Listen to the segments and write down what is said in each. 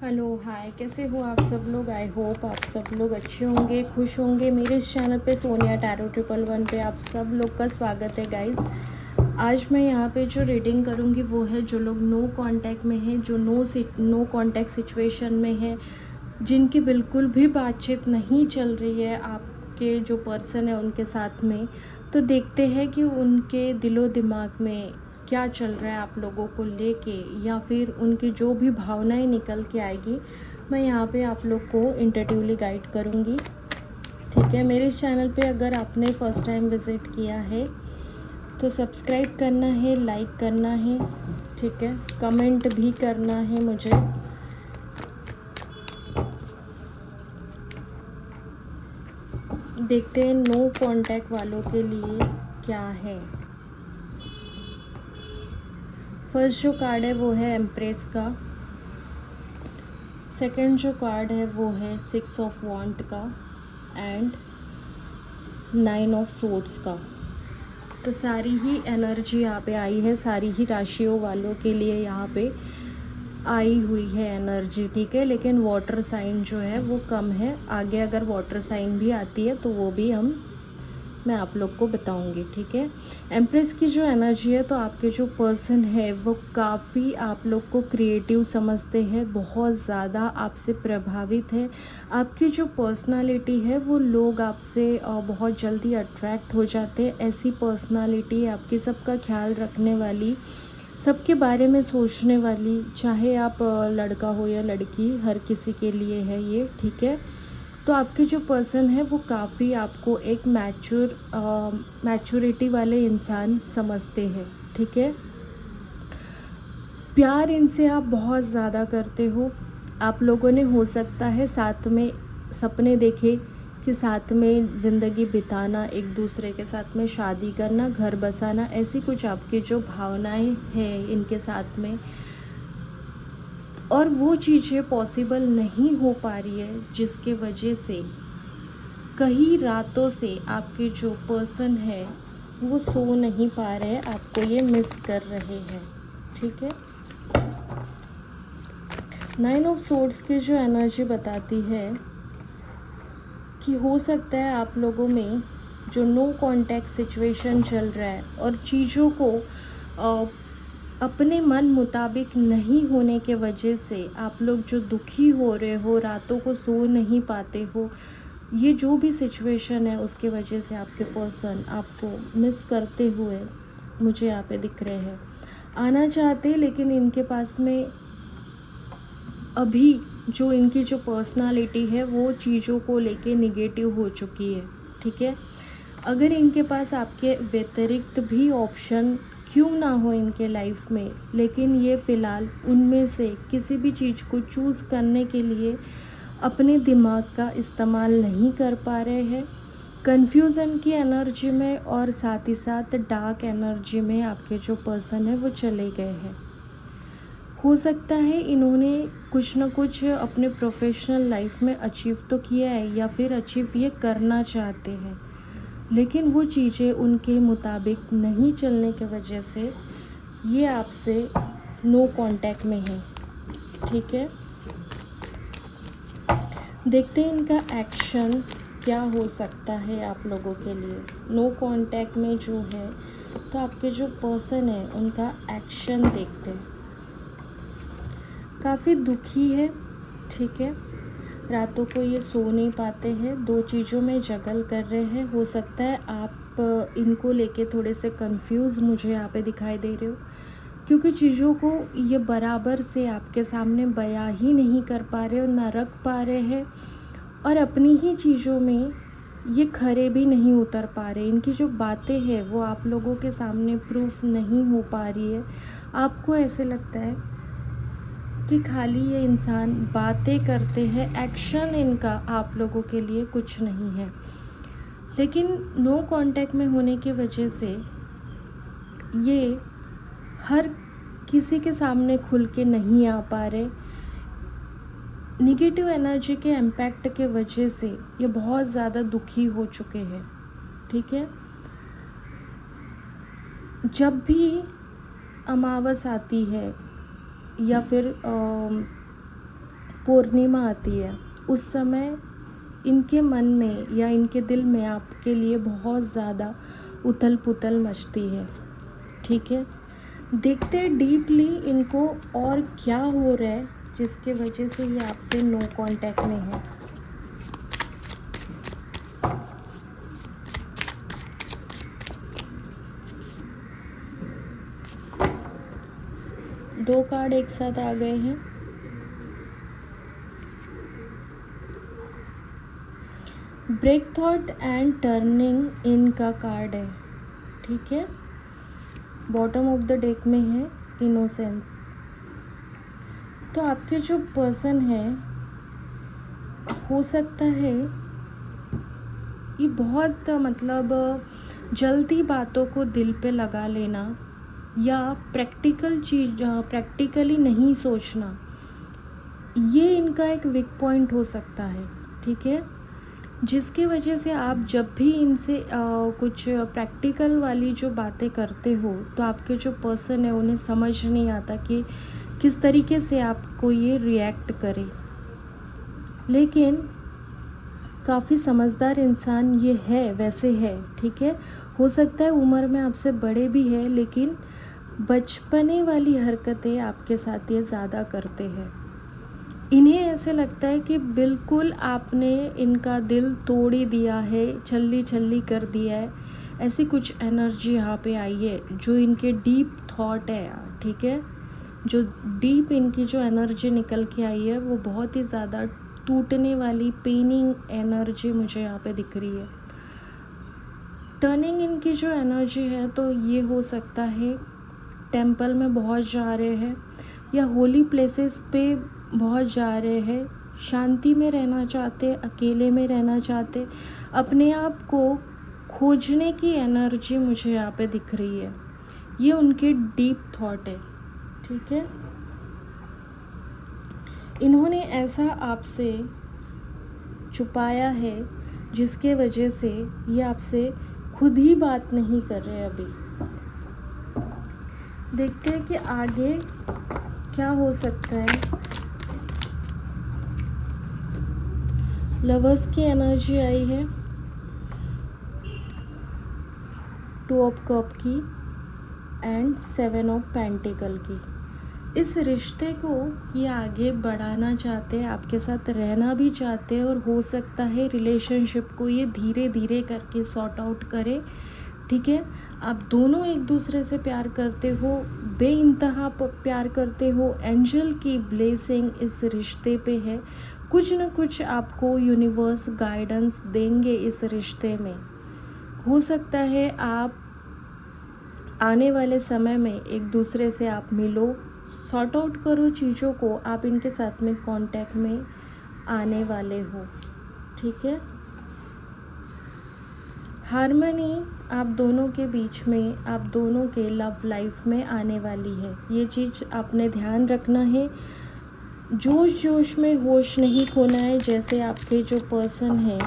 Hello hi, कैसे हो आप सब लोग। आई होप आप सब लोग अच्छे होंगे, खुश होंगे। मेरे इस चैनल पे सोनिया टैरो 111 पे आप सब लोग का स्वागत है गाइस। आज मैं यहाँ पे जो रीडिंग करूँगी वो है जो लोग नो कांटेक्ट में हैं, जो नो कांटेक्ट सिचुएशन में है, जिनकी बिल्कुल भी बातचीत नहीं चल रही है आपके जो पर्सन है उनके साथ में। तो देखते हैं कि उनके दिलो दिमाग में क्या चल रहा है आप लोगों को लेके, या फिर उनकी जो भी भावनाएं निकल के आएगी मैं यहाँ पे आप लोग को इंटरटिवली गाइड करूँगी। ठीक है, मेरे इस चैनल पे अगर आपने फर्स्ट टाइम विज़िट किया है तो सब्सक्राइब करना है, लाइक करना है, ठीक है, कमेंट भी करना है मुझे। देखते हैं नो कांटेक्ट वालों के लिए क्या है। फर्स्ट जो कार्ड है वो है एम्प्रेस का। सेकंड जो कार्ड है वो है 6 ऑफ वॉन्ट का एंड 9 ऑफ सोर्ड्स का। तो सारी ही एनर्जी यहाँ पे आई है, सारी ही राशियों वालों के लिए यहाँ पे आई हुई है एनर्जी, ठीक है। लेकिन वाटर साइन जो है वो कम है। आगे अगर वाटर साइन भी आती है तो वो भी मैं आप लोग को बताऊंगी, ठीक है। एम्प्रेस की जो एनर्जी है, तो आपके जो पर्सन है वो काफ़ी आप लोग को क्रिएटिव समझते हैं, बहुत ज़्यादा आपसे प्रभावित है। आपकी जो पर्सनालिटी है वो लोग आपसे बहुत जल्दी अट्रैक्ट हो जाते हैं। ऐसी पर्सनालिटी आपकी, सबका ख्याल रखने वाली, सबके बारे में सोचने वाली, चाहे आप लड़का हो या लड़की, हर किसी के लिए है ये, ठीक है। तो आपके जो पर्सन है वो काफ़ी आपको एक मैच्योरिटी वाले इंसान समझते हैं, ठीक है। प्यार इनसे आप बहुत ज़्यादा करते हो। आप लोगों ने हो सकता है साथ में सपने देखे कि साथ में ज़िंदगी बिताना, एक दूसरे के साथ में शादी करना, घर बसाना, ऐसी कुछ आपकी जो भावनाएं हैं इनके साथ में, और वो चीज़ें पॉसिबल नहीं हो पा रही है, जिसके वजह से कई रातों से आपके जो पर्सन है वो सो नहीं पा रहे हैं, आपको ये मिस कर रहे हैं, ठीक है। 9 ऑफ सोर्ड्स की जो एनर्जी बताती है कि हो सकता है आप लोगों में जो नो कांटेक्ट सिचुएशन चल रहा है और चीज़ों को अपने मन मुताबिक नहीं होने के वजह से आप लोग जो दुखी हो रहे हो, रातों को सो नहीं पाते हो, ये जो भी सिचुएशन है उसके वजह से आपके पर्सन आपको मिस करते हुए मुझे यहाँ पे दिख रहे हैं। आना चाहते, लेकिन इनके पास में अभी जो इनकी जो पर्सनालिटी है वो चीज़ों को लेके निगेटिव हो चुकी है, ठीक है। अगर इनके पास आपके व्यतिरिक्त भी ऑप्शन क्यों ना हो इनके लाइफ में, लेकिन ये फ़िलहाल उनमें से किसी भी चीज़ को चूज़ करने के लिए अपने दिमाग का इस्तेमाल नहीं कर पा रहे हैं। कन्फ्यूज़न की एनर्जी में और साथ ही साथ डार्क एनर्जी में आपके जो पर्सन है वो चले गए हैं। हो सकता है इन्होंने कुछ ना कुछ अपने प्रोफेशनल लाइफ में अचीव तो किया है, या फिर अचीव ये करना चाहते हैं, लेकिन वो चीज़ें उनके मुताबिक नहीं चलने की वजह से ये आपसे नो कांटेक्ट में है, ठीक है। देखते हैं इनका एक्शन क्या हो सकता है आप लोगों के लिए। नो कांटेक्ट में जो है तो आपके जो पर्सन है उनका एक्शन देखते हैं। काफ़ी दुखी है, ठीक है। रातों को ये सो नहीं पाते हैं, दो चीज़ों में जगल कर रहे हैं। हो सकता है आप इनको लेके थोड़े से कंफ्यूज मुझे यहाँ पे दिखाई दे रहे हो, क्योंकि चीज़ों को ये बराबर से आपके सामने बयां ही नहीं कर पा रहे और ना रख पा रहे हैं, और अपनी ही चीज़ों में ये खरे भी नहीं उतर पा रहे। इनकी जो बातें हैं वो आप लोगों के सामने प्रूफ नहीं हो पा रही है। आपको ऐसे लगता है कि खाली ये इंसान बातें करते हैं, एक्शन इनका आप लोगों के लिए कुछ नहीं है। लेकिन नो कांटेक्ट में होने की वजह से ये हर किसी के सामने खुल के नहीं आ पा रहे। निगेटिव एनर्जी के इम्पैक्ट के वजह से ये बहुत ज़्यादा दुखी हो चुके हैं, ठीक है। जब भी अमावस आती है या फिर पूर्णिमा आती है, उस समय इनके मन में या इनके दिल में आपके लिए बहुत ज़्यादा उथल पुथल मचती है। ठीक है, देखते हैं डीपली इनको और क्या हो रहा है जिसके वजह से ये आपसे नो कांटेक्ट में है। दो कार्ड एक साथ आ गए हैं। Break thought and turning in का कार्ड है। ठीक है, बॉटम ऑफ द डेक में है इनोसेंस। तो आपके जो पर्सन है, हो सकता है ये बहुत मतलब जल्दी बातों को दिल पे लगा लेना या प्रैक्टिकली नहीं सोचना, ये इनका एक वीक पॉइंट हो सकता है। ठीक है, जिसकी वजह से आप जब भी इनसे कुछ प्रैक्टिकल वाली जो बातें करते हो तो आपके जो पर्सन है उन्हें समझ नहीं आता कि किस तरीके से आपको ये रिएक्ट करे। लेकिन काफ़ी समझदार इंसान ये है, वैसे है। ठीक है, हो सकता है उम्र में आपसे बड़े भी है, लेकिन बचपने वाली हरकतें आपके साथ ये ज़्यादा करते हैं। इन्हें ऐसे लगता है कि बिल्कुल आपने इनका दिल तोड़ ही दिया है, छल्ली छल्ली कर दिया है। ऐसी कुछ एनर्जी यहाँ पे आई है जो इनके डीप थॉट है यार। ठीक है, जो डीप इनकी जो एनर्जी निकल के आई है वो बहुत ही ज़्यादा टूटने वाली पेनिंग एनर्जी मुझे यहाँ पे दिख रही है। टर्निंग इनकी जो एनर्जी है तो ये हो सकता है टेंपल में बहुत जा रहे हैं या होली प्लेसेस पे बहुत जा रहे हैं, शांति में रहना चाहते, अकेले में रहना चाहते, अपने आप को खोजने की एनर्जी मुझे यहाँ पे दिख रही है। ये उनके डीप थॉट है। ठीक है, इन्होंने ऐसा आपसे छुपाया है जिसके वजह से ये आपसे खुद ही बात नहीं कर रहे। अभी देखते हैं कि आगे क्या हो सकता है। लवर्स की एनर्जी आई है, 2 ऑफ कप की एंड 7 ऑफ पेंटिकल की। इस रिश्ते को ये आगे बढ़ाना चाहते हैं, आपके साथ रहना भी चाहते हैं और हो सकता है रिलेशनशिप को ये धीरे धीरे करके सॉर्ट आउट करे। ठीक है, आप दोनों एक दूसरे से प्यार करते हो, बेइंतहा प्यार करते हो। एंजल की ब्लेसिंग इस रिश्ते पे है। कुछ न कुछ आपको यूनिवर्स गाइडेंस देंगे इस रिश्ते में। हो सकता है आप आने वाले समय में एक दूसरे से आप मिलो, सॉर्ट आउट करो चीज़ों को। आप इनके साथ में कांटेक्ट में आने वाले हो। ठीक है, हार्मनी आप दोनों के बीच में, आप दोनों के लव लाइफ में आने वाली है। ये चीज़ आपने ध्यान रखना है। जोश जोश में होश नहीं खोना है। जैसे आपके जो पर्सन है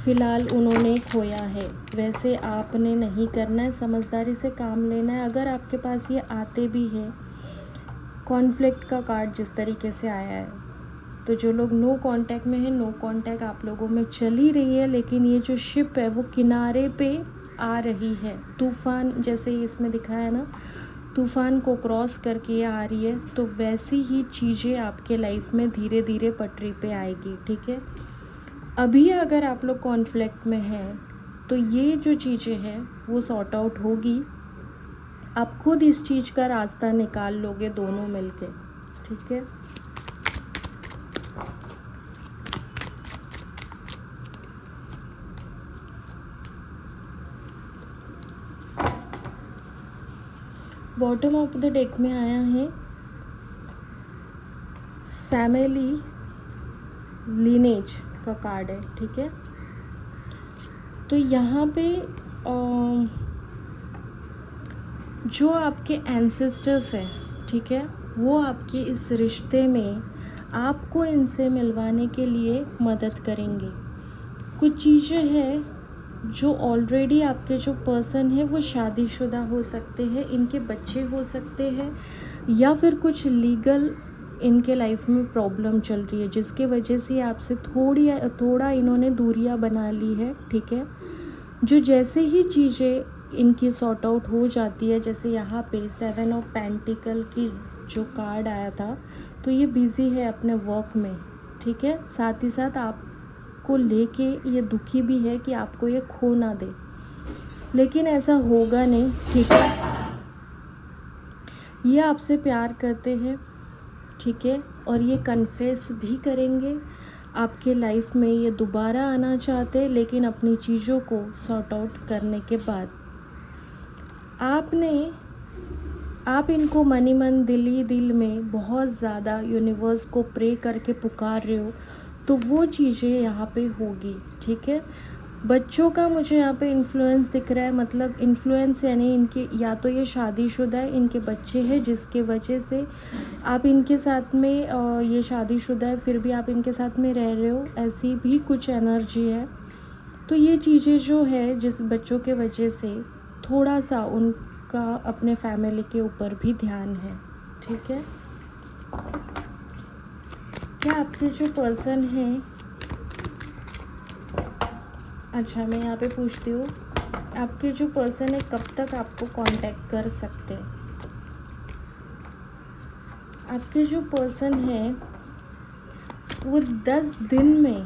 फ़िलहाल उन्होंने खोया है, वैसे आपने नहीं करना है। समझदारी से काम लेना है। अगर आपके पास ये आते भी है, कॉन्फ्लिक्ट का कार्ड जिस तरीके से आया है, तो जो लोग नो कांटेक्ट में है, नो कांटेक्ट आप लोगों में चल ही रही है। लेकिन ये जो शिप है वो किनारे पे आ रही है। तूफ़ान जैसे इसमें दिखाया है ना, तूफ़ान को क्रॉस करके ये आ रही है। तो वैसी ही चीज़ें आपके लाइफ में धीरे धीरे पटरी पे आएगी। ठीक है, अभी अगर आप लोग कॉन्फ्लिक्ट में हैं तो ये जो चीज़ें हैं वो सॉर्ट आउट होगी। आप खुद इस चीज़ का रास्ता निकाल लोगे दोनों मिलके। ठीक है, बॉटम ऑफ द डेक में आया है फैमिली लीनेज का कार्ड है। ठीक है, तो यहाँ पे जो आपके एंसेस्टर्स हैं, ठीक है, वो आपके इस रिश्ते में आपको इनसे मिलवाने के लिए मदद करेंगे। कुछ चीज़ें हैं जो ऑलरेडी आपके जो पर्सन है वो शादीशुदा हो सकते हैं, इनके बच्चे हो सकते हैं, या फिर कुछ लीगल इनके लाइफ में प्रॉब्लम चल रही है, जिसके वजह से आपसे थोड़ा इन्होंने दूरियां बना ली है, ठीक है। जो जैसे ही चीज़ें इनकी सॉर्ट आउट हो जाती है, जैसे यहाँ पे 7 ऑफ पेंटिकल की जो कार्ड आया था, तो ये बिज़ी है अपने वर्क में, ठीक है। साथ ही साथ आपको लेके ये दुखी भी है कि आपको ये खो ना दे, लेकिन ऐसा होगा नहीं, ठीक है। ये आपसे प्यार करते हैं, ठीक है, और ये कन्फेस भी करेंगे आपके लाइफ में। ये दोबारा आना चाहते हैं, लेकिन अपनी चीज़ों को सॉर्ट आउट करने के बाद आप इनको मनी मन दिल में बहुत ज़्यादा यूनिवर्स को प्रे करके पुकार रहे हो, तो वो चीज़ें यहाँ पे होगी, ठीक है। बच्चों का मुझे यहाँ पे इन्फ्लुएंस दिख रहा है, मतलब इन्फ्लुएंस यानी इनके या तो ये शादीशुदा है, इनके बच्चे हैं, जिसके वजह से आप इनके साथ में ये शादीशुदा है फिर भी आप इनके साथ में रह रहे हो, ऐसी भी कुछ एनर्जी है। तो ये चीज़ें जो है, जिस बच्चों के वजह से थोड़ा सा उनका अपने फैमिली के ऊपर भी ध्यान है, ठीक है। क्या आपके जो पर्सन हैं, अच्छा मैं यहाँ पे पूछती हूँ, आपके जो पर्सन है कब तक आपको कांटेक्ट कर सकते हैं? आपके जो पर्सन है वो 10 दिन में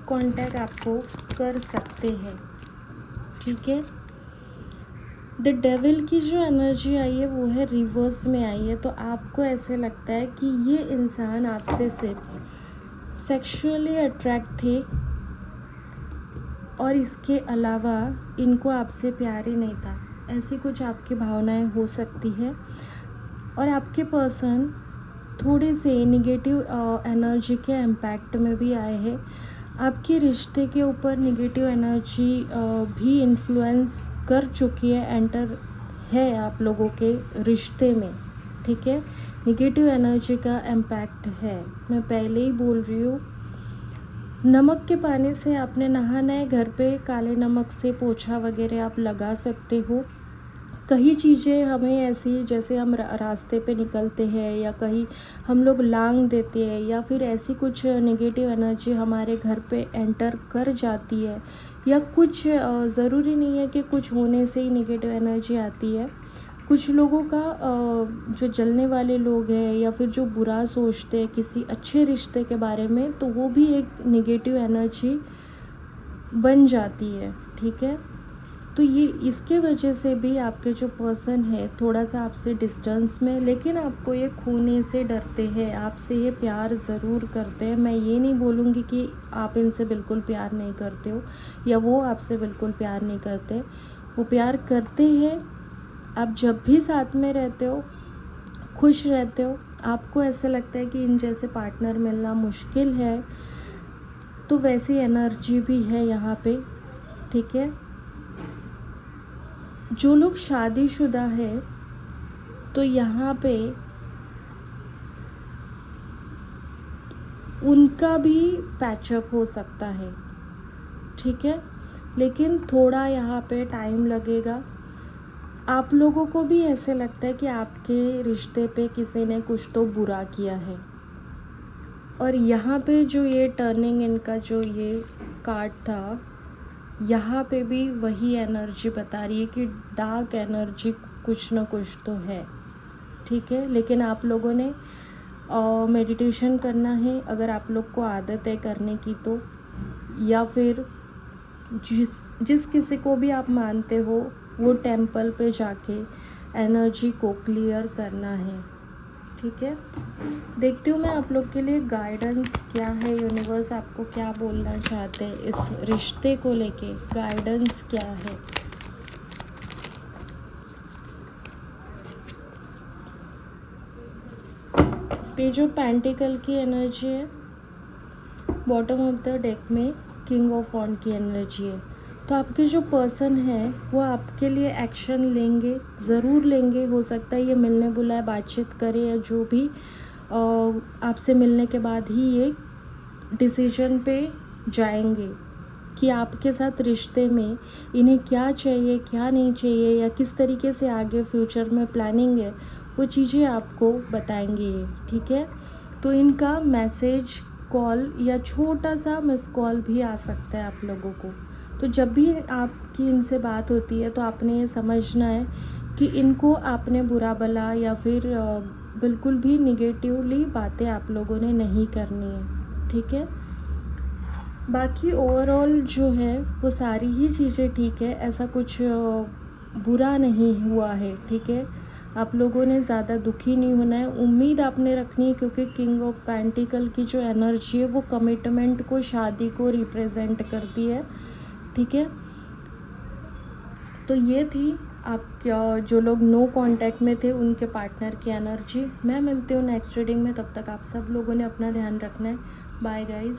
कांटेक्ट आपको कर सकते हैं, ठीक है। द डेविल की जो एनर्जी आई है वो है रिवर्स में आई है, तो आपको ऐसे लगता है कि ये इंसान आपसे सिर्फ सेक्सुअली अट्रैक्ट थे और इसके अलावा इनको आपसे प्यार ही नहीं था, ऐसी कुछ आपकी भावनाएं हो सकती है। और आपके पर्सन थोड़े से निगेटिव एनर्जी के इम्पैक्ट में भी आए हैं। आपके रिश्ते के ऊपर निगेटिव एनर्जी भी इन्फ्लुएंस कर चुकी है, एंटर है आप लोगों के रिश्ते में, ठीक है। निगेटिव एनर्जी का इम्पैक्ट है, मैं पहले ही बोल रही हूँ। नमक के पानी से आपने नहाना है, घर पे काले नमक से पोछा वगैरह आप लगा सकते हो। कई चीज़ें हमें ऐसी, जैसे हम रास्ते पे निकलते हैं या कहीं हम लोग लांग देते हैं या फिर ऐसी कुछ नेगेटिव एनर्जी हमारे घर पे एंटर कर जाती है, या कुछ ज़रूरी नहीं है कि कुछ होने से ही नेगेटिव एनर्जी आती है। कुछ लोगों का जो जलने वाले लोग हैं या फिर जो बुरा सोचते हैं किसी अच्छे रिश्ते के बारे में, तो वो भी एक नेगेटिव एनर्जी बन जाती है, ठीक है। तो ये इसके वजह से भी आपके जो पर्सन है थोड़ा सा आपसे डिस्टेंस में, लेकिन आपको ये खोने से डरते हैं, आपसे ये प्यार ज़रूर करते हैं। मैं ये नहीं बोलूँगी कि आप इनसे बिल्कुल प्यार नहीं करते हो या वो आपसे बिल्कुल प्यार नहीं करते, वो प्यार करते हैं। आप जब भी साथ में रहते हो, खुश रहते हो, आपको ऐसा लगता है कि इन जैसे पार्टनर मिलना मुश्किल है, तो वैसी एनर्जी भी है यहाँ पे, ठीक है। जो लोग शादीशुदा है तो यहाँ पे उनका भी पैचअप हो सकता है, ठीक है, लेकिन थोड़ा यहाँ पे टाइम लगेगा। आप लोगों को भी ऐसे लगता है कि आपके रिश्ते पे किसी ने कुछ तो बुरा किया है। और यहाँ पे जो ये टर्निंग इनका जो ये कार्ड था, यहाँ पे भी वही एनर्जी बता रही है कि डार्क एनर्जी कुछ ना कुछ तो है, ठीक है। लेकिन आप लोगों ने मेडिटेशन करना है, अगर आप लोग को आदत है करने की तो, या फिर जिस किसी को भी आप मानते हो वो टेंपल पे जाके एनर्जी को क्लियर करना है, ठीक है। देखती हूँ मैं आप लोग के लिए गाइडेंस क्या है, यूनिवर्स आपको क्या बोलना चाहते हैं इस रिश्ते को लेके, गाइडेंस क्या है। पेज ऑफ पेंटिकल की एनर्जी है, बॉटम ऑफ द डेक में किंग ऑफ वॉन्ड की एनर्जी है। तो आपके जो पर्सन है वो आपके लिए एक्शन लेंगे, ज़रूर लेंगे। हो सकता है ये मिलने बुलाए, बातचीत करे, या जो भी आपसे मिलने के बाद ही ये डिसीजन पे जाएंगे कि आपके साथ रिश्ते में इन्हें क्या चाहिए क्या नहीं चाहिए, या किस तरीके से आगे फ्यूचर में प्लानिंग है, वो चीज़ें आपको बताएंगे ये, ठीक है। तो इनका मैसेज, कॉल या छोटा सा मिस कॉल भी आ सकता है आप लोगों को। तो जब भी आपकी इनसे बात होती है तो आपने ये समझना है कि इनको आपने बुरा भला या फिर बिल्कुल भी निगेटिवली बातें आप लोगों ने नहीं करनी है, ठीक है। बाकी ओवरऑल जो है वो सारी ही चीज़ें ठीक है, ऐसा कुछ बुरा नहीं हुआ है, ठीक है। आप लोगों ने ज़्यादा दुखी नहीं होना है, उम्मीद आपने रखनी है, क्योंकि किंग ऑफ पेंटिकल की जो एनर्जी है वो कमिटमेंट को, शादी को रिप्रेजेंट करती है, ठीक है। तो ये थी आप क्या, जो लोग नो कांटेक्ट में थे उनके पार्टनर की एनर्जी। मैं मिलती हूँ नेक्स्ट रीडिंग में, तब तक आप सब लोगों ने अपना ध्यान रखना है। Bye guys.